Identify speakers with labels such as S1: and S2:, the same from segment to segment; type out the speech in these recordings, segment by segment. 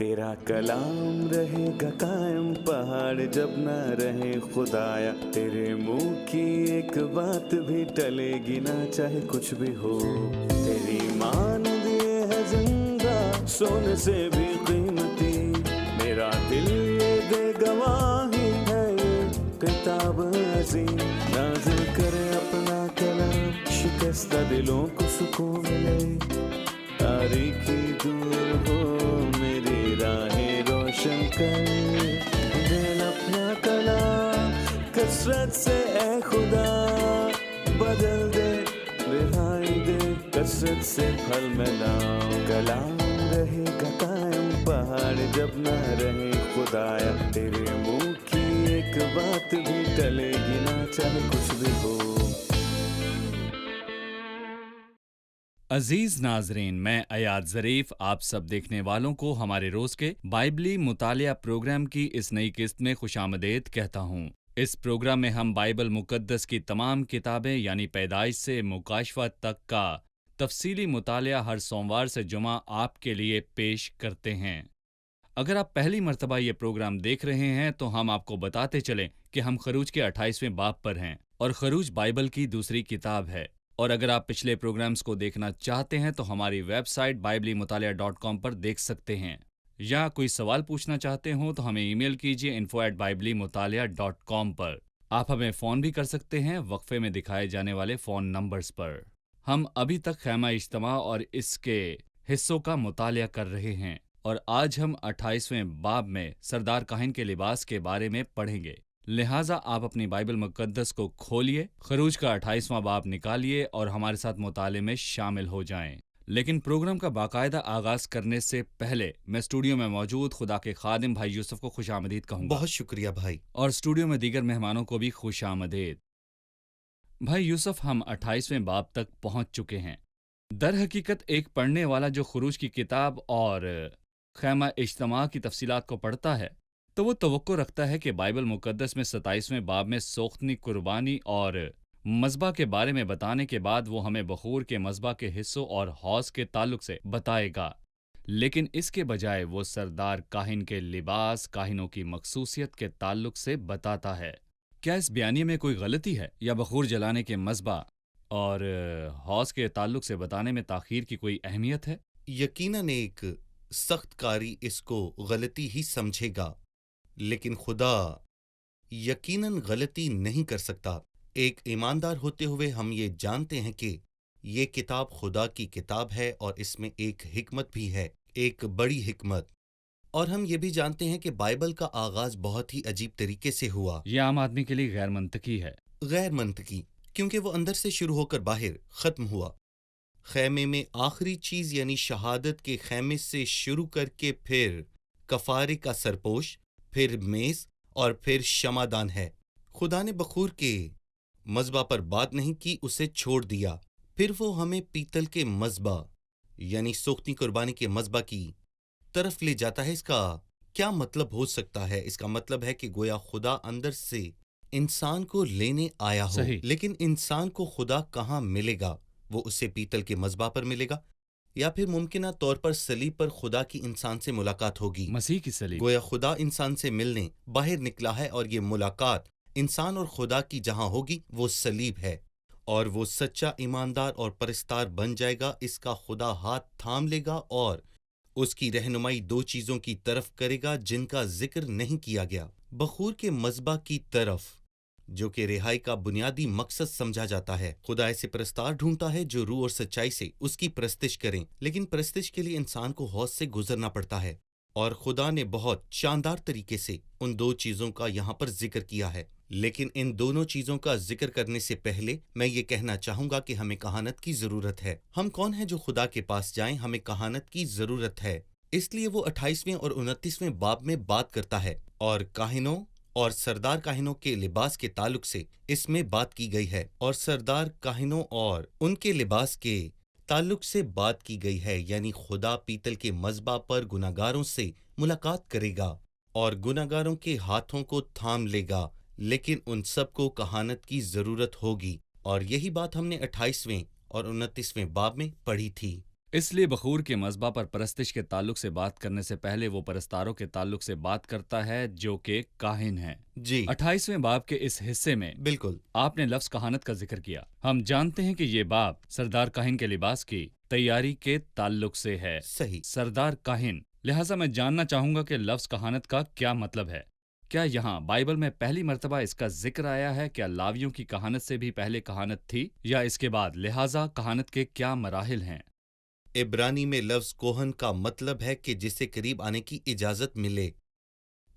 S1: तेरा कलाम रहेगा कायम पहाड़ जब ना रहे खुदाया, तेरे मुंह की एक बात भी टलेगी ना चाहे कुछ भी हो। तेरी मान दिए है जिंदा सोने से भी कीमती, मेरा दिल ये दे गवाही है ये किताब अजीम। नाज़िल करे अपना कलाम, शिकस्ता दिलों को सुकून मिले, तारीकी दूर हो मेरी राहें रोशन कर। दिल अपना कलाम कसरत से ए खुदा बदल दे, रिहाई दे कसरत से फल मिलाओ। कलाम रहेगा कायम पहाड़ जब ना रहे खुदाया, तेरे मुंह की एक बात भी टलेगी ना चाहे कुछ भी हो।
S2: अजीज नाजरीन, मैं अयाद ज़रीफ आप सब देखने वालों को हमारे रोज के बाइबली मुतालिया प्रोग्राम की इस नई किस्त में खुशामदीद कहता हूँ। इस प्रोग्राम में हम बाइबल मुकद्दस की तमाम किताबें यानी पैदाइश से मुकाशफा तक का तफसीली मुतालिया हर सोमवार से जुमा आपके लिए पेश करते हैं। अगर आप पहली मर्तबा ये प्रोग्राम देख रहे हैं तो हम आपको बताते चलें कि हम खरूज के 28वें बाब पर हैं और खरूज बाइबल की दूसरी किताब है। और अगर आप पिछले प्रोग्राम्स को देखना चाहते हैं तो हमारी वेबसाइट biblemutalaya.com पर देख सकते हैं, या कोई सवाल पूछना चाहते हो तो हमें ईमेल कीजिए info@biblemutalaya.com पर। आप हमें फ़ोन भी कर सकते हैं वक्फे में दिखाए जाने वाले फ़ोन नंबर्स पर। हम अभी तक खैमा इज्तिमा और इसके हिस्सों का मुतालिया कर रहे हैं और आज हम 28वें बाब में सरदार काहिन के लिबास के बारे में पढ़ेंगे। लिहाजा आप अपनी बाइबल मुकद्दस को खोलिए, खरूज का 28वां बाब निकालिए और हमारे साथ मुताले में शामिल हो जाएं। लेकिन प्रोग्राम का बाकायदा आगाज करने से पहले मैं स्टूडियो में मौजूद खुदा के खादिम भाई यूसुफ को खुशामदीद कहूंगा।
S3: बहुत शुक्रिया भाई।
S2: और स्टूडियो में दीगर मेहमानों को भी खुशामदीद। भाई यूसुफ, हम 28वें बाब तक पहुंच चुके हैं। दर हकीकत एक पढ़ने वाला जो खरूज की किताब और खैमा इज्तिमा की तफसीलात को पढ़ता है तो वो तवक्को रखता है कि बाइबल मुकद्दस में 27वें बाब में सोख्तनी कुर्बानी और मज़बा के बारे में बताने के बाद वो हमें बखूर के मज़बा के हिस्सों और हौज के ताल्लुक से बताएगा। लेकिन इसके बजाय वो सरदार काहिन के लिबास, काहिनों की मखसूसियत के ताल्लुक से बताता है। क्या इस बयानी में कोई गलती है या बखूर जलाने के मज़बा और हौज के ताल्लुक से बताने में ताख़ीर की कोई अहमियत है?
S3: यकीनन एक सख्त कारी इसको गलती ही समझेगा, लेकिन खुदा यकीनन गलती नहीं कर सकता। एक ईमानदार होते हुए हम ये जानते हैं कि ये किताब खुदा की किताब है और इसमें एक हिकमत भी है, एक बड़ी हिकमत। और हम ये भी जानते हैं कि बाइबल का आगाज बहुत ही अजीब तरीके से हुआ।
S2: यह आम आदमी के लिए गैर मंतकी है।
S3: गैर मंतकी क्योंकि वो अंदर से शुरू होकर बाहर खत्म हुआ। खैमे में आखिरी चीज यानी शहादत के खैमे से शुरू करके फिर कफारे का सरपोश, फिर मेज और फिर शमादान है। खुदा ने बखूर के मज़बा पर बात नहीं की, उसे छोड़ दिया। फिर वो हमें पीतल के मज़बा यानी सोख्ती कुर्बानी के मज़बा की तरफ ले जाता है। इसका क्या मतलब हो सकता है? इसका मतलब है कि गोया खुदा अंदर से इंसान को लेने आया हो। लेकिन इंसान को खुदा कहाँ मिलेगा? वो उसे पीतल के मज़बा पर मिलेगा या फिर मुमकिना तौर पर सलीब पर खुदा की इंसान से मुलाकात होगी।
S2: मसीह की सलीब।
S3: गोया खुदा इंसान से मिलने बाहर निकला है और ये मुलाकात इंसान और खुदा की जहां होगी वो सलीब है। और वो सच्चा ईमानदार और परस्तार बन जाएगा। इसका खुदा हाथ थाम लेगा और उसकी रहनुमाई दो चीजों की तरफ करेगा जिनका जिक्र नहीं किया गया। बखूर के मज़बा की तरफ, जो कि रिहाई का बुनियादी मकसद समझा जाता है। खुदा ऐसे परस्तार ढूंढता है जो रूह और सच्चाई से उसकी परस्तिश करें, लेकिन परस्तिश के लिए इंसान को हौज से गुजरना पड़ता है। और खुदा ने बहुत शानदार तरीके से उन दो चीजों का यहाँ पर जिक्र किया है। लेकिन इन दोनों चीजों का जिक्र करने से पहले मैं ये कहना चाहूंगा कि हमें कहानत की जरूरत है। हम कौन हैं जो खुदा के पास जाएं? हमें कहानत की जरूरत है। इसलिए वो 28वें और 29वें बाब में बात करता है और काहिनों और सरदार काहिनों के लिबास के ताल्लुक से इसमें बात की गई है। और सरदार काहिनों और उनके लिबास के ताल्लुक से बात की गई है, यानी खुदा पीतल के मज़बा पर गुनाहगारों से मुलाकात करेगा और गुनाहगारों के हाथों को थाम लेगा। लेकिन उन सबको कहानत की जरूरत होगी और यही बात हमने 28वें और 29वें बाब में पढ़ी थी।
S2: इसलिए बखूर के मज़बा पर परस्तिश के ताल्लुक से बात करने से पहले वो परस्तारों के ताल्लुक से बात करता है जो कि काहिन हैं।
S3: जी
S2: 28वें बाब के इस हिस्से में
S3: बिल्कुल।
S2: आपने लफ्ज़ कहानत का जिक्र किया। हम जानते हैं कि ये बाब सरदार काहिन के लिबास की तैयारी के ताल्लुक से है।
S3: सही।
S2: सरदार काहिन, लिहाजा मैं जानना चाहूंगा कि लफ्ज़ कहानत का क्या मतलब है। क्या यहाँ बाइबल में पहली मर्तबा इसका जिक्र आया है? क्या लावियों की कहानत से भी पहले कहानत थी या इसके बाद? लिहाजा कहानत के क्या मराहिल हैं?
S3: इब्रानी में लफ्ज कोहन का मतलब है कि जिसे करीब आने की इजाजत मिले।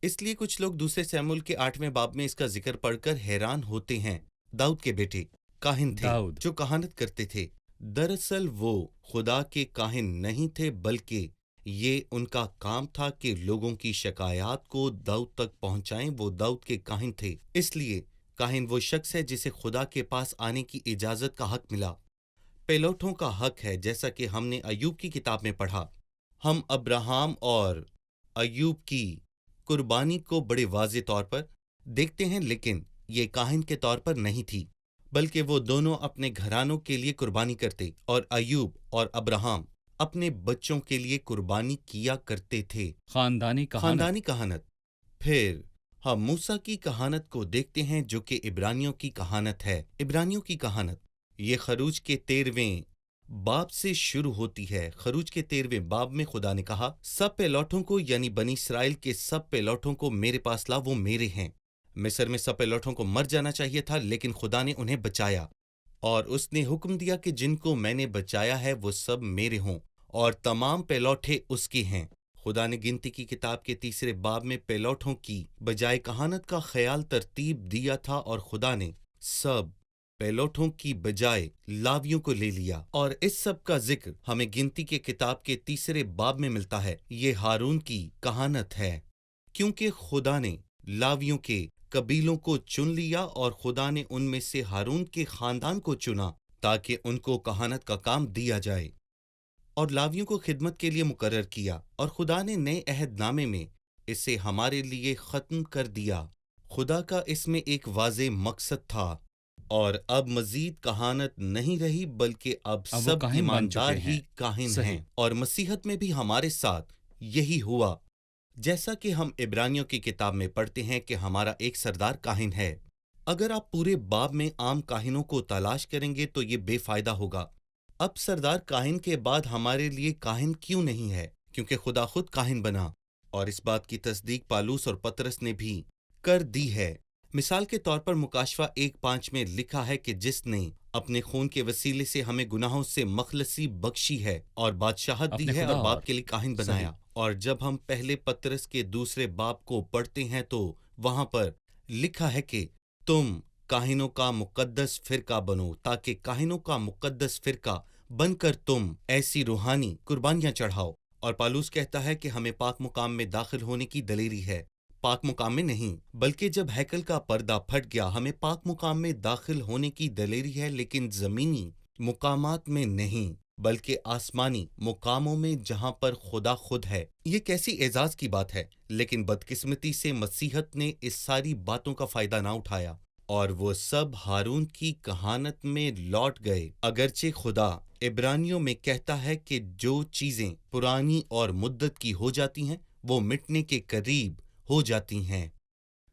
S3: इसलिए कुछ लोग दूसरे सैमुएल के 8वें बाब में इसका जिक्र पढ़कर हैरान होते हैं। दाऊद के बेटे काहिन थे
S2: दाऊद।
S3: जो कहानत करते थे। दरअसल वो खुदा के काहिन नहीं थे, बल्कि ये उनका काम था कि लोगों की शिकायत को दाऊद तक पहुंचाएं। वो दाऊद के काहिन थे। इसलिए काहिन वो शख्स है जिसे खुदा के पास आने की इजाजत का हक मिला। पेलोठों का हक है, जैसा कि हमने अय्यूब की किताब में पढ़ा। हम अब्राहम और अय्यूब की कुर्बानी को बड़े वाज़े तौर पर देखते हैं, लेकिन ये काहिन के तौर पर नहीं थी, बल्कि वो दोनों अपने घरानों के लिए कुर्बानी करते और अय्यूब और अब्राहम अपने बच्चों के लिए कुर्बानी किया करते थे।
S2: खानदानी कहानत।
S3: खानदानी कहानत। फिर हम मूसा की कहानत को देखते हैं जो कि इब्रानियों की कहानत है। इब्रानियों की कहानत ये खरूज के 13वें बाब से शुरू होती है। खरूज के 13वें बाब में खुदा ने कहा, सब पेलौठों को यानी बनी इसराइल के सब पेलौठों को मेरे पास ला, वो मेरे हैं। मिस्र में सब पेलौठों को मर जाना चाहिए था, लेकिन खुदा ने उन्हें बचाया और उसने हुक्म दिया कि जिनको मैंने बचाया है वो सब मेरे हों और तमाम पेलौठे उसके हैं। खुदा ने गिनती की किताब के 3 बाब में पेलौठों की बजाय कहानत का ख्याल तरतीब दिया था और खुदा ने सब पेलौठों की बजाय लावियों को ले लिया। और इस सब का जिक्र हमें गिनती के किताब के 3 बाब में मिलता है। ये हारून की कहानत है, क्योंकि खुदा ने लावियों के कबीलों को चुन लिया और खुदा ने उनमें से हारून के खानदान को चुना ताकि उनको कहानत का काम दिया जाए और लावियों को खिदमत के लिए मुकर्रर किया। और खुदा ने नए अहदनामे में इसे हमारे लिए ख़त्म कर दिया। खुदा का इसमें एक वाज़े मकसद था और अब मजीद कहानत नहीं रही, बल्कि अब
S2: वो
S3: सब
S2: काहिन बन
S3: ईमानदार
S2: चुके
S3: ही
S2: हैं।
S3: काहिन
S2: सही।
S3: हैं। और मसीहत में भी हमारे साथ यही हुआ, जैसा कि हम इब्रानियों की किताब में पढ़ते हैं कि हमारा एक सरदार काहिन है। अगर आप पूरे बाब में आम काहिनों को तलाश करेंगे तो ये बेफायदा होगा। अब सरदार काहिन के बाद हमारे लिए काहिन क्यों नहीं है? क्योंकि खुदा खुद काहिन बना और इस बात की तस्दीक पालूस और पतरस ने भी कर दी है। मिसाल के तौर पर मुकाशवा 1:5 में लिखा है कि जिसने अपने खून के वसीले से हमें गुनाहों से मखलसी बख्शी है और बादशाहत दी
S2: अपने
S3: है
S2: खुदा
S3: और बाप
S2: और-
S3: के लिए काहिन बनाया। और जब हम पहले पतरस के 2 बाब को पढ़ते हैं तो वहां पर लिखा है कि तुम काहिनों का मुकद्दस फिरका बनो, ताकि काहिनों का मुकद्दस फिरका बनकर तुम ऐसी रूहानी कुर्बानियां चढ़ाओ। और पालूस कहता है कि हमें पाक मुकाम में दाखिल होने की दलेरी है। पाक मुकाम में नहीं, बल्कि जब हैकल का पर्दा फट गया हमें पाक मुकाम में दाखिल होने की दलेरी है, लेकिन ज़मीनी मुकामात में नहीं, बल्कि आसमानी मुकामों में जहां पर खुदा खुद है। ये कैसी एजाज की बात है। लेकिन बदकिस्मती से मसीहत ने इस सारी बातों का फायदा ना उठाया और वो सब हारून की कहानत में लौट गए। अगरचे खुदा इब्रानियों में कहता है कि जो चीजें पुरानी और मुद्दत की हो जाती हैं वो मिटने के करीब हो जाती हैं।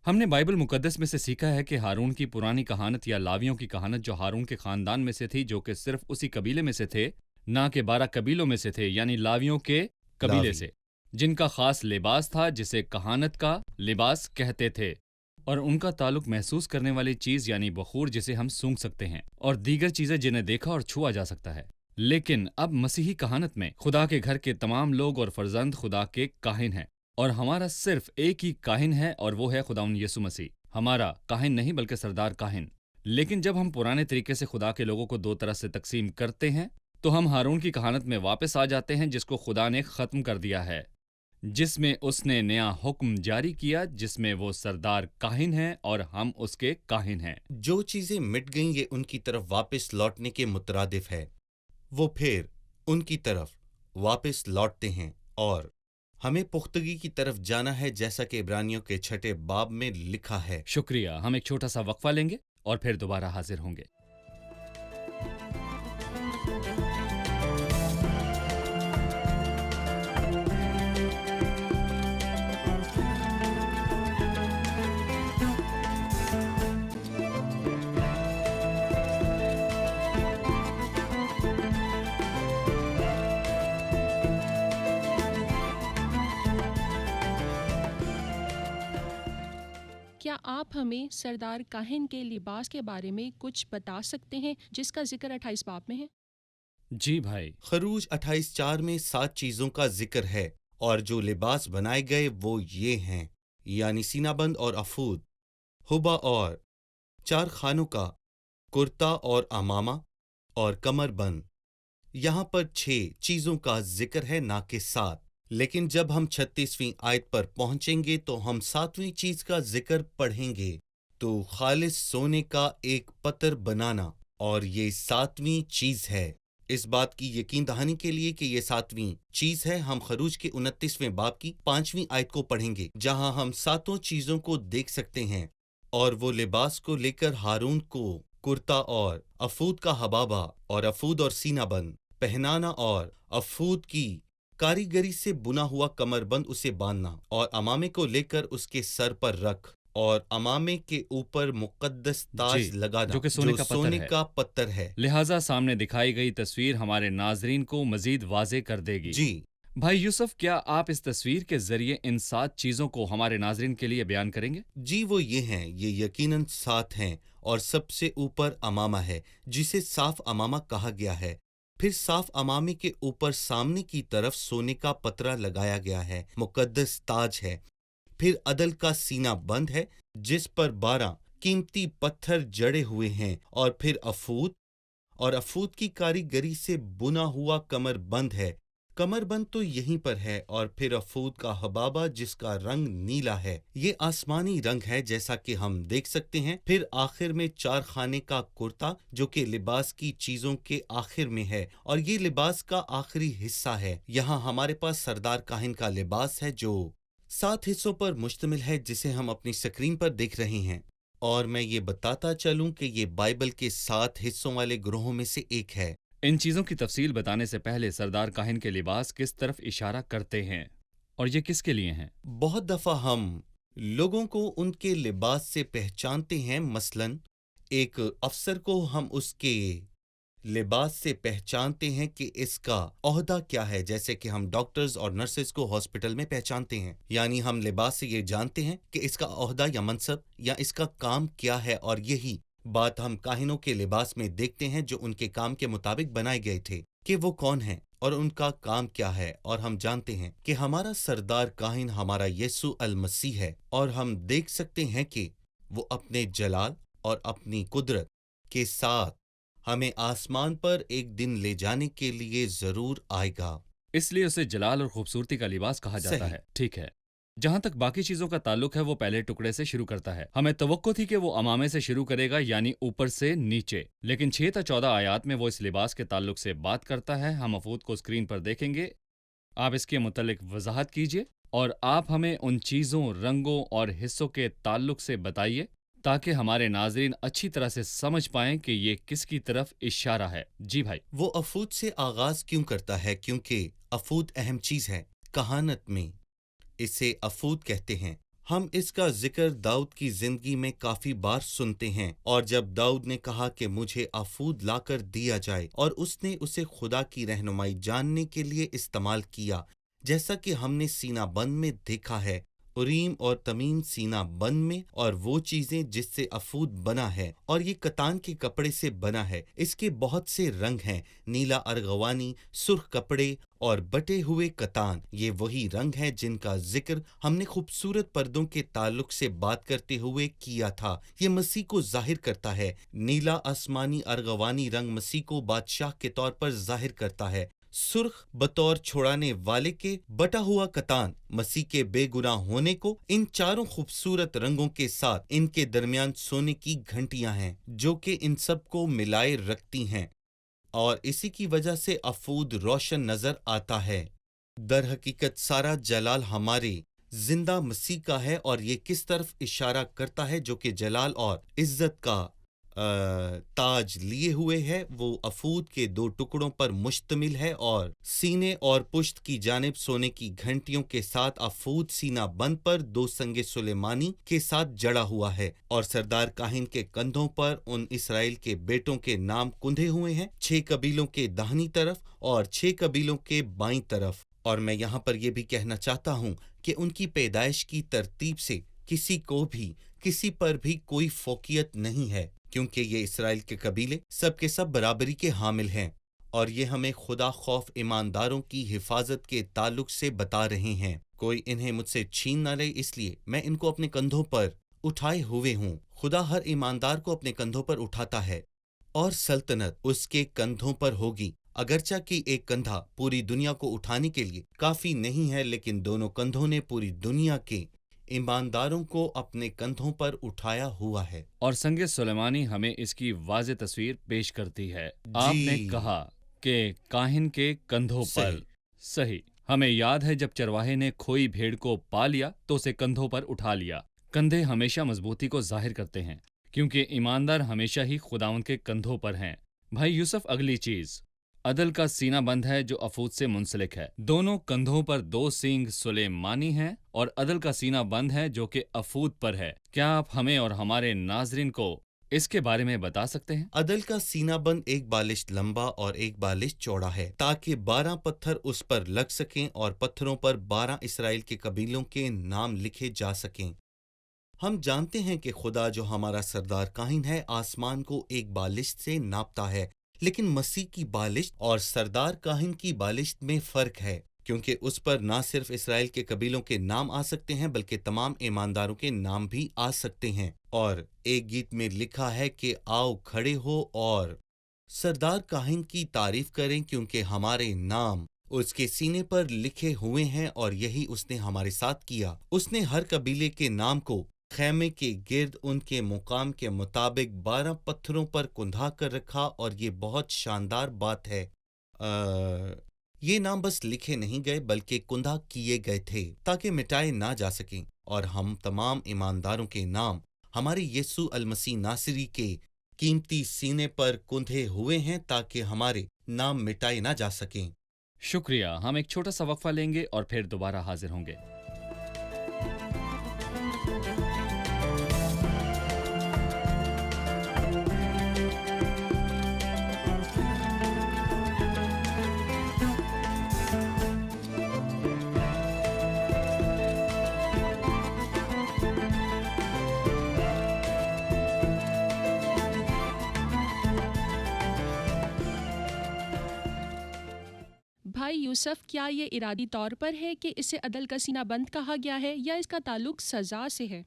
S2: हमने बाइबल मुकद्दस में से सीखा है कि हारून की पुरानी कहानत या लावियों की कहानत जो हारून के खानदान में से थी, जो कि सिर्फ उसी कबीले में से थे, ना कि 12 कबीलों में से थे, यानी लावियों के कबीले
S3: लावी।
S2: से, जिनका खास लिबास था जिसे कहानत का लिबास कहते थे, और उनका ताल्लुक महसूस करने वाली चीज यानी बखूर जिसे हम सूंघ सकते हैं, और दीगर चीजें जिन्हें देखा और छुआ जा सकता है। लेकिन अब मसीही कहानत में खुदा के घर के तमाम लोग और फर्जंद खुदा के काहिन हैं, और हमारा सिर्फ एक ही काहिन है और वो है खुदाउन यीशु मसीह। हमारा काहिन नहीं बल्कि सरदार काहिन। लेकिन जब हम पुराने तरीके से खुदा के लोगों को 2 तरह से तकसीम करते हैं तो हम हारून की कहानत में वापस आ जाते हैं, जिसको खुदा ने ख़त्म कर दिया है, जिसमें उसने नया हुक्म जारी किया, जिसमें वो सरदार काहिन है और हम उसके काहिन हैं।
S3: जो चीजें मिट गईं ये उनकी तरफ वापस लौटने के मुतरादिफ है। वो फिर उनकी तरफ वापस लौटते हैं और हमें पुख्तगी की तरफ जाना है, जैसा कि इब्रानियों के 6 बाब में लिखा है।
S2: शुक्रिया। हम एक छोटा सा वक्फा लेंगे और फिर दोबारा हाजिर होंगे।
S4: آپ ہمیں سردار کاہن کے لباس کے بارے میں کچھ بتا سکتے ہیں جس کا ذکر 28 باب میں ہے؟
S2: جی بھائی،
S3: خروج 28:4 میں 7 چیزوں کا ذکر ہے، اور جو لباس بنائے گئے وہ یہ ہیں، یعنی سینہ بند اور افود، حبا اور 4 خانوں کا، کرتا اور امامہ اور کمر بند۔ یہاں پر 6 چیزوں کا ذکر ہے، نہ کہ 7۔ لیکن جب ہم 36ویں آیت پر پہنچیں گے تو ہم 7ویں چیز کا ذکر پڑھیں گے، تو خالص سونے کا ایک پتر بنانا، اور یہ 7ویں چیز ہے۔ اس بات کی یقین دہانی کے لیے کہ یہ 7ویں چیز ہے، ہم خروج کے 29ویں باب کی 5ویں آیت کو پڑھیں گے، جہاں ہم 7 چیزوں کو دیکھ سکتے ہیں۔ اور وہ لباس کو لے کر ہارون کو کرتا اور افود کا حبابہ اور افود اور سینہ بند پہنانا، اور افود کی کاریگری سے بنا ہوا کمر بند اسے باندھنا، اور امامے کو لے کر اس کے سر پر رکھ، اور امامے کے اوپر مقدس تاج
S2: جی،
S3: لگانا
S2: جو کہ سونے کا پتر ہے۔
S3: کا پتر ہے۔
S2: لہٰذا سامنے دکھائی گئی تصویر ہمارے ناظرین کو مزید واضح کر دے گی۔
S3: جی
S2: بھائی یوسف، کیا آپ اس تصویر کے ذریعے ان 7 چیزوں کو ہمارے ناظرین کے لیے بیان کریں گے؟
S3: جی وہ یہ ہیں، یہ یقیناً 7 ہیں، اور سب سے اوپر امامہ ہے جسے صاف امامہ کہا گیا ہے۔ پھر صاف امامے کے اوپر سامنے کی طرف سونے کا پترا لگایا گیا ہے، مقدس تاج ہے۔ پھر عدل کا سینہ بند ہے جس پر 12 قیمتی پتھر جڑے ہوئے ہیں، اور پھر افود، اور افود کی کاریگری سے بنا ہوا کمر بند ہے۔ کمر بند تو یہیں پر ہے، اور پھر افود کا حبابہ جس کا رنگ نیلا ہے، یہ آسمانی رنگ ہے جیسا کہ ہم دیکھ سکتے ہیں۔ پھر آخر میں 4 خانے کا کرتا جو کہ لباس کی چیزوں کے آخر میں ہے، اور یہ لباس کا آخری حصہ ہے۔ یہاں ہمارے پاس سردار کاہن کا لباس ہے جو 7 حصوں پر مشتمل ہے، جسے ہم اپنی سکرین پر دیکھ رہے ہیں۔ اور میں یہ بتاتا چلوں کہ یہ بائبل کے 7 حصوں والے گروہوں میں سے ایک ہے۔
S2: ان چیزوں کی تفصیل بتانے سے پہلے سردار کاہن کے لباس کس طرف اشارہ کرتے ہیں اور یہ کس کے لیے ہیں؟
S3: بہت دفعہ ہم لوگوں کو ان کے لباس سے پہچانتے ہیں، مثلاً ایک افسر کو ہم اس کے لباس سے پہچانتے ہیں کہ اس کا عہدہ کیا ہے، جیسے کہ ہم ڈاکٹرز اور نرسز کو ہاسپٹل میں پہچانتے ہیں، یعنی ہم لباس سے یہ جانتے ہیں کہ اس کا عہدہ یا منصب یا اس کا کام کیا ہے، اور یہی بات ہم کاہنوں کے لباس میں دیکھتے ہیں جو ان کے کام کے مطابق بنائے گئے تھے کہ وہ کون ہیں اور ان کا کام کیا ہے۔ اور ہم جانتے ہیں کہ ہمارا سردار کاہن ہمارا یسوع المسیح ہے، اور ہم دیکھ سکتے ہیں کہ وہ اپنے جلال اور اپنی قدرت کے ساتھ ہمیں آسمان پر ایک دن لے جانے کے لیے ضرور آئے گا۔
S2: اس لیے اسے جلال اور خوبصورتی کا لباس کہا جاتا
S3: صحیح۔
S2: ہے۔ ٹھیک ہے، جہاں تک باقی چیزوں کا تعلق ہے وہ پہلے ٹکڑے سے شروع کرتا ہے۔ ہمیں توقع تھی کہ وہ امامے سے شروع کرے گا، یعنی اوپر سے نیچے، لیکن 6 تا 14 آیات میں وہ اس لباس کے تعلق سے بات کرتا ہے۔ ہم افود کو اسکرین پر دیکھیں گے، آپ اس کے متعلق وضاحت کیجیے اور آپ ہمیں ان چیزوں، رنگوں اور حصوں کے تعلق سے بتائیے تاکہ ہمارے ناظرین اچھی طرح سے سمجھ پائیں کہ یہ کس کی طرف اشارہ ہے۔ جی بھائی۔
S3: وہ افود سے آغاز کیوں کرتا ہے؟ کیونکہ افود اہم چیز ہے۔ کہانت میں اسے افود کہتے ہیں۔ ہم اس کا ذکر داؤد کی زندگی میں کافی بار سنتے ہیں، اور جب داؤد نے کہا کہ مجھے افود لا کر دیا جائے، اور اس نے اسے خدا کی رہنمائی جاننے کے لیے استعمال کیا، جیسا کہ ہم نے سینہ بند میں دیکھا ہے، اریم اور تمیم سینہ بند میں، اور وہ چیزیں جس سے افود بنا ہے، اور یہ کتان کے کپڑے سے بنا ہے۔ اس کے بہت سے رنگ ہیں، نیلا، ارغوانی، سرخ کپڑے اور بٹے ہوئے کتان۔ یہ وہی رنگ ہیں جن کا ذکر ہم نے خوبصورت پردوں کے تعلق سے بات کرتے ہوئے کیا تھا۔ یہ مسیح کو ظاہر کرتا ہے۔ نیلا آسمانی ارغوانی رنگ مسیح کو بادشاہ کے طور پر ظاہر کرتا ہے۔ سرخ بطور چھوڑانے والے کے، بٹا ہوا کتان مسیح کے بے گناہ ہونے کو۔ ان چاروں خوبصورت رنگوں کے ساتھ ان کے درمیان سونے کی گھنٹیاں ہیں جو کہ ان سب کو ملائے رکھتی ہیں، اور اسی کی وجہ سے افود روشن نظر آتا ہے۔ در حقیقت سارا جلال ہمارے زندہ مسیح کا ہے، اور یہ کس طرف اشارہ کرتا ہے؟ جو کہ جلال اور عزت کا تاج لیے ہوئے ہے، وہ افود کے 2 ٹکڑوں پر مشتمل ہے، اور سینے اور پشت کی جانب سونے کی گھنٹیوں کے ساتھ افود سینہ بند پر 2 سنگ سلیمانی کے ساتھ جڑا ہوا ہے، اور سردار کاہن کے کندھوں پر ان اسرائیل کے بیٹوں کے نام کندھے ہوئے ہیں، 6 قبیلوں کے داہنی طرف اور 6 قبیلوں کے بائیں طرف۔ اور میں یہاں پر یہ بھی کہنا چاہتا ہوں کہ ان کی پیدائش کی ترتیب سے کسی کو بھی किसी पर भी कोई फोकियत नहीं है, क्योंकि ये इसराइल के कबीले सब के सब बराबरी के हामिल हैं, और ये हमें खुदा खौफ ईमानदारों की हिफाजत के ताल्लुक से बता रहे हैं। कोई इन्हें मुझसे छीन न ले, इसलिए मैं इनको अपने कंधों पर उठाए हुए हूँ। खुदा हर ईमानदार को अपने कंधों पर उठाता है और सल्तनत उसके कंधों पर होगी। अगरचा कि एक कंधा पूरी दुनिया को उठाने के लिए काफी नहीं है, लेकिन दोनों कंधों ने पूरी दुनिया के ईमानदारों को अपने कंधों पर उठाया हुआ है।
S2: और संगे सुलेमानी हमें इसकी वाज़ेह तस्वीर पेश करती है। आपने कहा कि काहिन के कंधों पर। सही। हमें याद है जब चरवाहे ने खोई भेड़ को पा लिया तो उसे कंधों पर उठा लिया। कंधे हमेशा मजबूती को जाहिर करते हैं, क्योंकि ईमानदार हमेशा ही खुदावंद के कंधों पर हैं। भाई यूसुफ, अगली चीज, अदल का सीना बंद है जो अफूद से मुंसलिक है। दोनों कंधों पर 2 सींग सुलेमानी हैं और अदल का सीना बंद है जो कि अफूद पर है। क्या आप हमें और हमारे नाजरीन को इसके बारे में बता सकते हैं?
S3: अदल का सीना बंद 1 बालिश लंबा और 1 बालिश चौड़ा है, ताकि 12 पत्थर उस पर लग सकें और पत्थरों पर 12 इसराइल के कबीलों के नाम लिखे जा सकें। हम जानते हैं कि खुदा जो हमारा सरदार काहिन है आसमान को 1 बालिश से नापता है, लेकिन मसीह की बालिश और सरदार काहिन की बालिश में फर्क है, क्योंकि उस पर ना सिर्फ इसराइल के कबीलों के नाम आ सकते हैं बल्कि तमाम ईमानदारों के नाम भी आ सकते हैं। और एक गीत में लिखा है कि आओ खड़े हो और सरदार काहिन की तारीफ करें, क्योंकि हमारे नाम उसके सीने पर लिखे हुए हैं और यही उसने हमारे साथ किया। उसने हर कबीले के नाम को खैमे के गिर्द उनके मुकाम के मुताबिक 12 पत्थरों पर कुंधा कर रखा, और ये बहुत शानदार बात है। ये नाम बस लिखे नहीं गए बल्कि कुंधा किए गए थे ताकि मिटाए ना जा सकें, और हम तमाम ईमानदारों के नाम हमारे यीशु अल मसीह नासरी के कीमती सीने पर कुंधे हुए हैं ताकि हमारे नाम मिटाए ना जा सकें।
S2: शुक्रिया। हम एक छोटा सा वक्फा लेंगे और फिर दोबारा हाजिर होंगे।
S4: भाई यूसुफ, क्या ये इरादी तौर पर है कि इसे अदल का सीना बंद कहा गया है या इसका ताल्लुक सजा से है?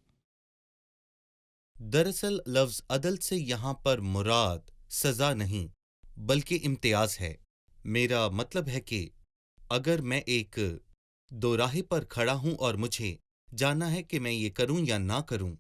S3: दरअसल लफ्ज अदल से यहाँ पर मुराद सजा नहीं बल्कि इम्तियाज है। मेरा मतलब है कि अगर मैं एक दोराहे पर खड़ा हूं और मुझे जानना है कि मैं ये करूं या ना करूं,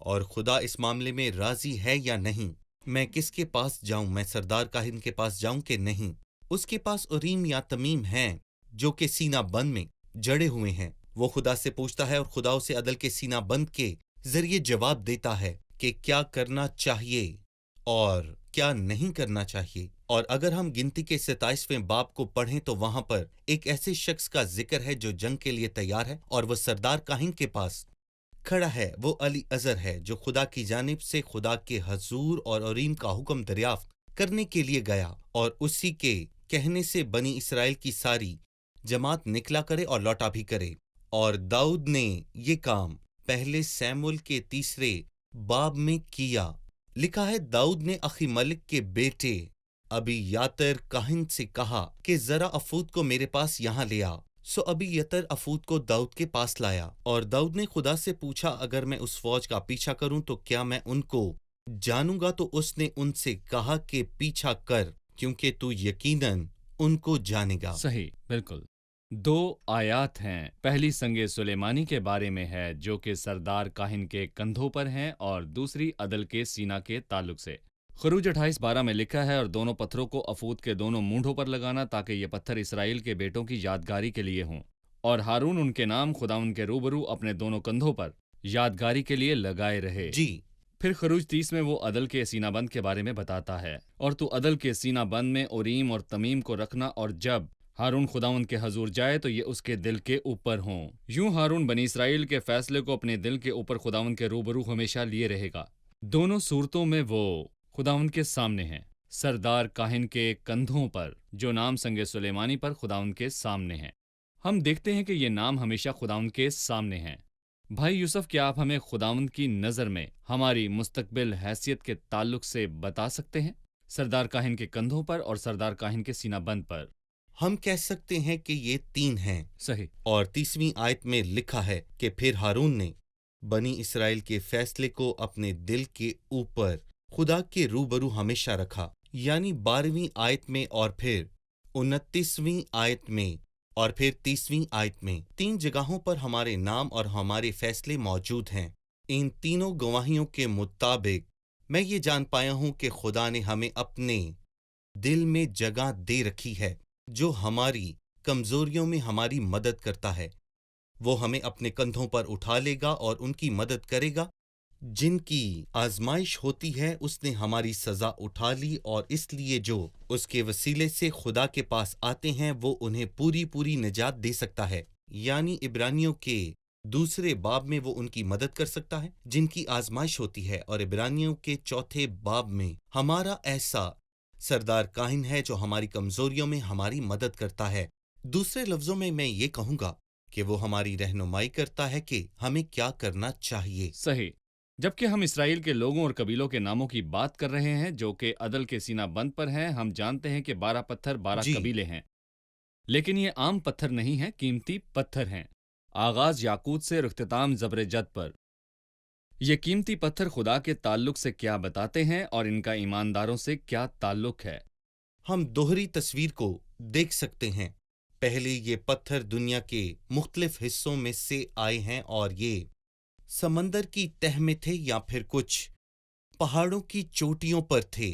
S3: और खुदा इस मामले में राजी है या नहीं, मैं किसके पास जाऊं? मैं सरदार काहिन के पास जाऊं कि नहीं? उसके पास उरीम या तमीम हैं जो कि सीना बंद में जड़े हुए हैं। वो खुदा से पूछता है और खुदा उसे अदल के सीना बंद के जरिए जवाब देता है कि क्या करना चाहिए और क्या नहीं करना चाहिए। और अगर हम गिनती के 27वें बाब को पढ़ें तो वहां पर एक ऐसे शख्स का जिक्र है जो जंग के लिए तैयार है, और वह सरदार काहिन के पास खड़ा है। वो अली अजर है जो खुदा की जानिब से खुदा के हजूर और उरीम का हुक्म दरियाफ्त करने के लिए गया, और उसी के कहने से बनी इसराइल की सारी जमात निकला करे और लौटा भी करे। और दाऊद ने ये काम पहले सैमुएल के 3 बाब में किया। लिखा है, दाऊद ने अखीमलेक के बेटे अबीयातर काहिन से कहा कि जरा अफूद को मेरे पास यहाँ ले आ। सो अबीयातर अफूद को दाऊद के पास लाया, और दाऊद ने खुदा से पूछा, अगर मैं उस फौज का पीछा करूं तो क्या मैं उनको जानूंगा? तो उसने उनसे कहा कि पीछा कर, क्योंकि तू यकीनन उनको जानेगा।
S2: सही, बिल्कुल। 2 आयात हैं। पहली संगे सुलेमानी के बारे में है जो कि सरदार काहिन के कंधों पर हैं, और दूसरी अदल के सीना के ताल्लुक से। खरूज 28:12 में लिखा है, और दोनों पत्थरों को अफूद के दोनों मूंढों पर लगाना ताकि ये पत्थर इसराइल के बेटों की यादगारी के लिए हों, और हारून उनके नाम खुदा उनके रूबरू अपने दोनों कंधों पर यादगारी के लिए लगाए रहे।
S3: जी।
S2: फिर खरूज 30 में वो अदल के सीनाबंद के बारे में बताता है, और तू अदल के सीनाबंद में उरीम और तमीम को रखना, और जब हारून खुदावंद के हजूर जाए तो ये उसके दिल के ऊपर हों। यूं हारून बनी इसराइल के फैसले को अपने दिल के ऊपर खुदावंद के रूबरू हमेशा लिए रहेगा। दोनों सूरतों में वो खुदावंद के सामने हैं। सरदार काहिन के कंधों पर जो नाम संगे सुलेमानी पर खुदावंद के सामने हैं। हम देखते हैं कि ये नाम हमेशा खुदावंद के सामने हैं। भाई यूसुफ, क्या आप हमें खुदावंद की नज़र में हमारी मुस्तकबिल हैसियत के ताल्लुक से बता सकते हैं? सरदार काहिन के कंधों पर और सरदार काहिन के सीनाबंद पर।
S3: हम कह सकते हैं कि ये 3 हैं।
S2: सही।
S3: और 30वीं आयत में लिखा है कि फिर हारून ने बनी इसराइल के फैसले को अपने दिल के ऊपर खुदा के रूबरू हमेशा रखा। यानी 12वीं आयत में और फिर 29वीं आयत में और फिर 30वीं आयत में 3 जगहों पर हमारे नाम और हमारे फैसले मौजूद हैं। इन तीनों गवाहियों के मुताबिक मैं ये जान पाया हूं कि खुदा ने हमें अपने दिल में जगह दे रखी है, जो हमारी कमजोरियों में हमारी मदद करता है। वो हमें अपने कंधों पर उठा लेगा और उनकी मदद करेगा। जिनकी आजमाइश होती है उसने हमारी सजा उठा ली, और इसलिए जो उसके वसीले से खुदा के पास आते हैं वो उन्हें पूरी पूरी निजात दे सकता है। यानी इब्रानियों के 2 बाब में वो उनकी मदद कर सकता है जिनकी आजमाइश होती है, और इब्रानियों के 4 बाब में हमारा ऐसा सरदार काहिन है जो हमारी कमजोरियों में हमारी मदद करता है। दूसरे लफ्जों में मैं ये कहूँगा कि वो हमारी रहनुमाई करता है कि हमें क्या करना चाहिए।
S2: सही। जबकि हम इसराइल के लोगों और कबीलों के नामों की बात कर रहे हैं जो कि अदल के सीना बंद पर हैं, हम जानते हैं कि 12 पत्थर 12
S3: जी।
S2: कबीले हैं। लेकिन ये आम पत्थर नहीं हैं, कीमती पत्थर हैं। आगाज याकूत से और इख्तिताम ज़ब्र-ए-जद पर। ये कीमती पत्थर खुदा के ताल्लुक से क्या बताते हैं और इनका ईमानदारों से क्या ताल्लुक है?
S3: हम दोहरी तस्वीर को देख सकते हैं। पहले ये पत्थर दुनिया के मुख्तलिफ हिस्सों में से आए हैं और ये समंदर की तह में थे या फिर कुछ पहाड़ों की चोटियों पर थे।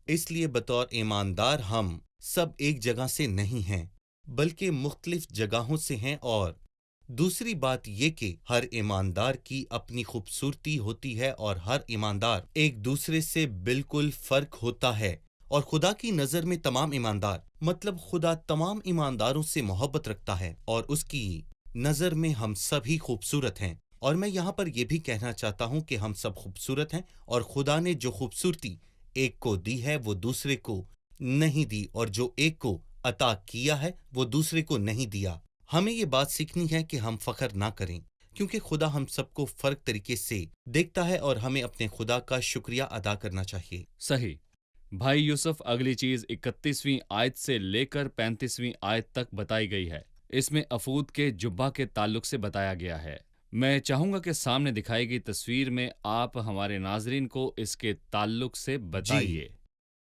S3: इसलिए बतौर ईमानदार हम सब एक जगह से नहीं हैं, बल्कि मुख्तलिफ जगहों से हैं। और दूसरी बात ये कि हर ईमानदार की अपनी खूबसूरती होती है और हर ईमानदार एक दूसरे से बिल्कुल फर्क होता है। और खुदा की नज़र में तमाम ईमानदार, मतलब खुदा तमाम ईमानदारों से मोहब्बत रखता है और उसकी नज़र में हम सभी खूबसूरत हैं। और मैं यहाँ पर यह भी कहना चाहता हूँ कि हम सब खूबसूरत हैं, और खुदा ने जो खूबसूरती एक को दी है वो दूसरे को नहीं दी, और जो एक को अता किया है वो दूसरे को नहीं दिया। हमें ये बात सीखनी है कि हम फख्र ना करें, क्योंकि खुदा हम सबको फर्क तरीके से देखता है और हमें अपने खुदा का शुक्रिया अदा करना चाहिए।
S2: सही। भाई यूसुफ, अगली चीज 31वीं आयत से लेकर 35वीं आयत तक बताई गई है। इसमें अफूद के जुब्बा के ताल्लुक से बताया गया है। मैं चाहूंगा कि सामने दिखाई गई तस्वीर में आप हमारे नाजरीन को इसके ताल्लुक से बताइए।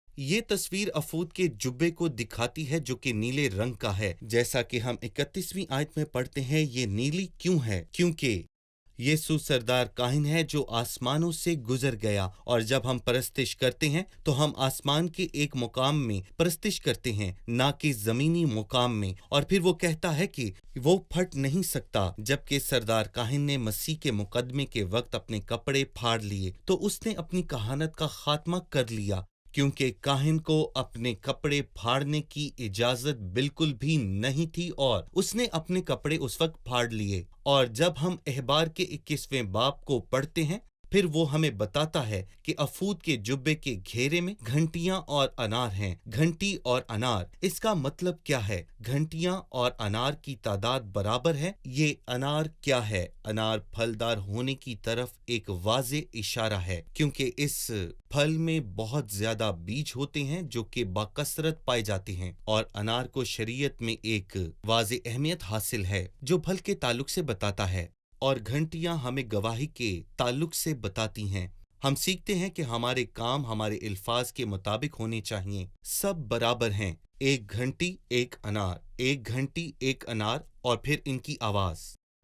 S3: ये तस्वीर अफूद के जुब्बे को दिखाती है जो कि नीले रंग का है। जैसा कि हम 31वीं आयत में पढ़ते हैं, ये नीली क्यों है? क्योंकि यीशु सरदार काहिन है जो आसमानों से गुजर गया, और जब हम परस्तिश करते हैं तो हम आसमान के एक मुकाम में परस्तिश करते हैं, ना कि जमीनी मुकाम में। और फिर वो कहता है कि वो फट नहीं सकता। जबकि सरदार काहिन ने मसीह के मुकदमे के वक्त अपने कपड़े फाड़ लिए, तो उसने अपनी कहानत का खात्मा कर लिया, क्योंकि काहिन को अपने कपड़े फाड़ने की इजाजत बिल्कुल भी नहीं थी, और उसने अपने कपड़े उस वक्त फाड़ लिए। और जब हम अहबार के 21वें बाब को पढ़ते हैं, फिर वो हमें बताता है कि अफूद के जुब्बे के घेरे में घंटियां और अनार हैं। घंटी और अनार, इसका मतलब क्या है? घंटियां और अनार की तादाद बराबर है। ये अनार क्या है? अनार फलदार होने की तरफ एक वाज़े इशारा है, क्योंकि इस फल में बहुत ज्यादा बीज होते हैं जो कि बाकसरत पाए जाते हैं, और अनार को शरीयत में एक वाज़े अहमियत हासिल है जो फल के ताल्लुक से बताता है। और घंटियां हमें गवाही के ताल्लुक से बताती हैं। हम सीखते हैं कि हमारे काम हमारे अल्फाज के मुताबिक होने चाहिए। सब बराबर हैं। एक घंटी एक अनार, एक घंटी एक अनार, और फिर इनकी आवाज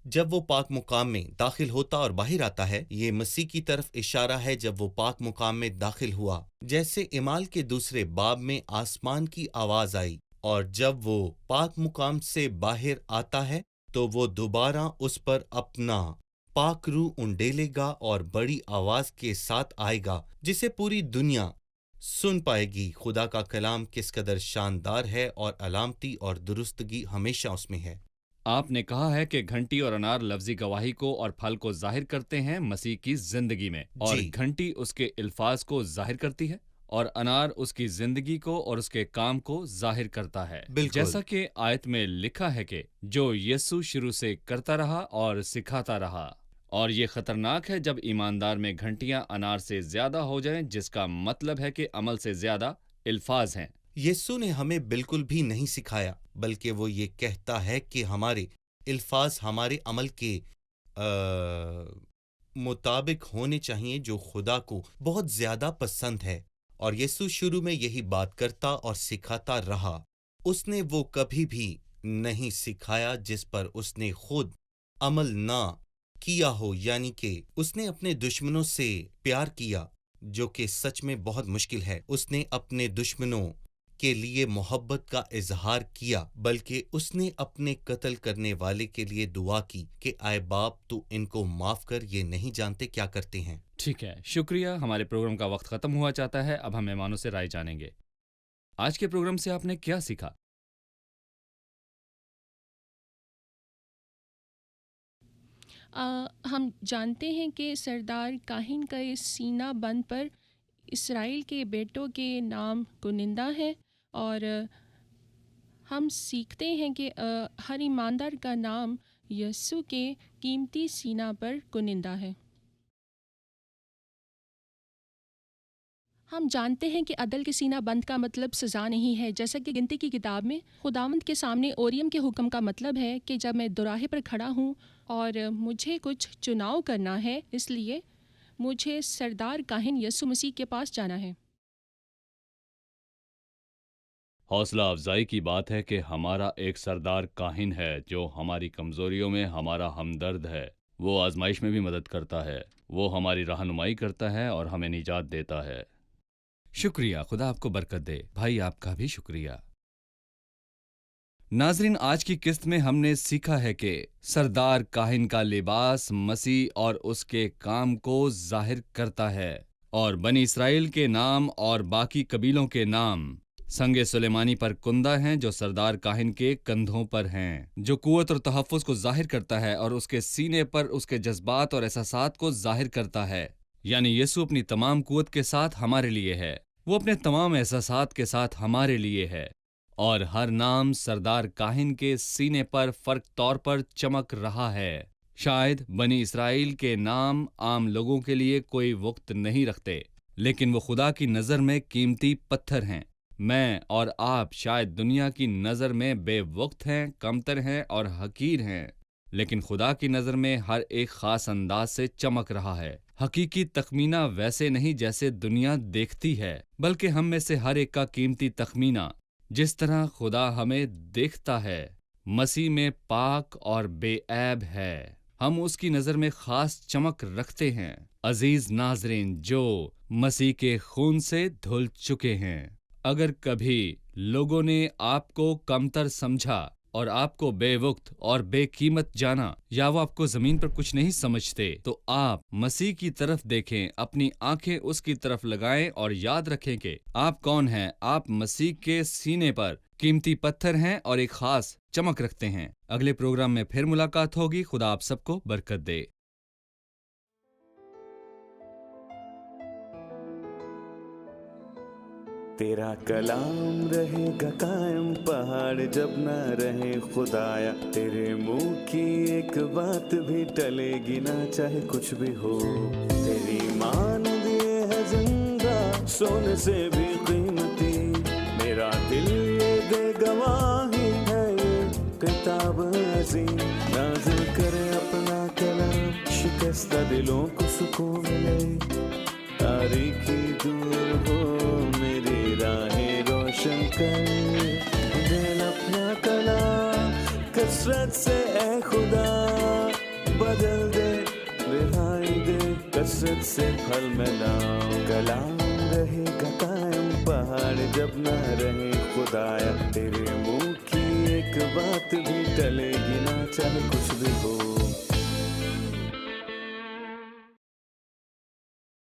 S3: जब वो पाक मुकाम में दाखिल होता और बाहर आता है, ये मसीह की तरफ इशारा है जब वो पाक मुकाम में दाखिल हुआ। जैसे इमाल के 2 बाब में आसमान की आवाज आई, और जब वो पाक मुकाम से बाहर आता है तो वो दोबारा उस पर अपना पाक रूह उंडेलेगा और बड़ी आवाज के साथ आएगा, जिसे पूरी दुनिया सुन पाएगी। खुदा का कलाम किस कदर शानदार है, और अलामती और दुरुस्तगी हमेशा उसमें है।
S2: आपने कहा है कि घंटी और अनार लफ्जी गवाही को और फल को जाहिर करते हैं मसीह की जिंदगी में, और
S3: जी।
S2: घंटी उसके अल्फाज को जाहिर करती है और अनार उसकी जिंदगी को और उसके काम को जाहिर करता है।
S3: बिल्कुल।
S2: जैसा कि आयत में लिखा है कि जो यीशु शुरू से करता रहा और सिखाता रहा। اور یہ خطرناک ہے جب ایماندار میں گھنٹیاں انار سے زیادہ ہو جائیں، جس کا مطلب ہے کہ عمل سے زیادہ الفاظ ہیں۔
S3: یسوع نے ہمیں بالکل بھی نہیں سکھایا، بلکہ وہ یہ کہتا ہے کہ ہمارے الفاظ ہمارے عمل کے مطابق ہونے چاہیے، جو خدا کو بہت زیادہ پسند ہے۔ اور یسوع شروع میں یہی بات کرتا اور سکھاتا رہا۔ اس نے وہ کبھی بھی نہیں سکھایا جس پر اس نے خود عمل نہ کیا ہو، یعنی کہ اس نے اپنے دشمنوں سے پیار کیا، جو کہ سچ میں بہت مشکل ہے۔ اس نے اپنے دشمنوں کے لیے محبت کا اظہار کیا، بلکہ اس نے اپنے قتل کرنے والے کے لیے دعا کی کہ اے باپ تو ان کو معاف کر، یہ نہیں جانتے کیا کرتے ہیں۔
S2: ٹھیک ہے، شکریہ۔ ہمارے پروگرام کا وقت ختم ہوا چاہتا ہے۔ اب ہم مہمانوں سے رائے جانیں گے۔ آج کے پروگرام سے آپ نے کیا سیکھا؟
S4: ہم جانتے ہیں کہ سردار کاہن کا اس سینہ بند پر اسرائیل کے بیٹوں کے نام کنندہ ہے، اور ہم سیکھتے ہیں کہ ہر ایماندار کا نام یسوع کے قیمتی سینہ پر کنندہ ہے۔ ہم جانتے ہیں کہ عدل کے سینہ بند کا مطلب سزا نہیں ہے، جیسا کہ گنتی کی کتاب میں خداوند کے سامنے اوریم کے حکم کا مطلب ہے کہ جب میں دوراہے پر کھڑا ہوں اور مجھے کچھ چناؤ کرنا ہے، اس لیے مجھے سردار کاہن یسوع مسیح کے پاس جانا ہے۔
S2: حوصلہ افزائی کی بات ہے کہ ہمارا ایک سردار کاہن ہے جو ہماری کمزوریوں میں ہمارا ہمدرد ہے۔ وہ آزمائش میں بھی مدد کرتا ہے، وہ ہماری رہنمائی کرتا ہے اور ہمیں نجات دیتا ہے۔ شکریہ، خدا آپ کو برکت دے۔ بھائی آپ کا بھی شکریہ۔ ناظرین، آج کی قسط میں ہم نے سیکھا ہے کہ سردار کاہن کا لباس مسیح اور اس کے کام کو ظاہر کرتا ہے، اور بنی اسرائیل کے نام اور باقی قبیلوں کے نام سنگ سلیمانی پر کندہ ہیں، جو سردار کاہن کے کندھوں پر ہیں، جو قوت اور تحفظ کو ظاہر کرتا ہے اور اس کے سینے پر اس کے جذبات اور احساسات کو ظاہر کرتا ہے۔ یعنی یسوع اپنی تمام قوت کے ساتھ ہمارے لیے ہے، وہ اپنے تمام احساسات کے ساتھ ہمارے لیے ہے، اور ہر نام سردار کاہن کے سینے پر فرق طور پر چمک رہا ہے۔ شاید بنی اسرائیل کے نام عام لوگوں کے لیے کوئی وقت نہیں رکھتے، لیکن وہ خدا کی نظر میں قیمتی پتھر ہیں۔ میں اور آپ شاید دنیا کی نظر میں بے وقت ہیں، کمتر ہیں اور حقیر ہیں، لیکن خدا کی نظر میں ہر ایک خاص انداز سے چمک رہا ہے۔ حقیقی تخمینہ ویسے نہیں جیسے دنیا دیکھتی ہے، بلکہ ہم میں سے ہر ایک کا قیمتی تخمینہ جس طرح خدا ہمیں دیکھتا ہے مسیح میں پاک اور بے عیب ہے۔ ہم اس کی نظر میں خاص چمک رکھتے ہیں۔ عزیز ناظرین جو مسیح کے خون سے دھل چکے ہیں، اگر کبھی لوگوں نے آپ کو کمتر سمجھا اور آپ کو بے وقت اور بے قیمت جانا، یا وہ آپ کو زمین پر کچھ نہیں سمجھتے، تو آپ مسیح کی طرف دیکھیں، اپنی آنکھیں اس کی طرف لگائیں اور یاد رکھیں کہ آپ کون ہیں۔ آپ مسیح کے سینے پر قیمتی پتھر ہیں اور ایک خاص چمک رکھتے ہیں۔ اگلے پروگرام میں پھر ملاقات ہوگی۔ خدا آپ سب کو برکت دے۔
S1: تیرا کلام رہے گا قائم، پہاڑ جب نہ رہے خدایا، تیرے منہ کی ایک بات بھی ٹلے گی نہ، چاہے کچھ بھی ہو۔ تیری مان دیے ہے زندہ، سونے سے بھی قیمتی، میرا دل یہ دے گواہی ہے، یہ کتاب عظیم نازل کرے اپنا کلام، شکستہ دلوں کو سکون ملے، تاریکی دور ہو میری راہیں روشن کر، دل اپنا کلام کثرت سے اے خدا بدل دے، رہائی دے کثرت سے پھل میں لاؤ۔ کلام رہے گا قائم، پہاڑ جب نہ رہے خدایا، تیرے منہ کی ایک بات بھی ٹلے گی نہ، چاہے کچھ بھی ہو۔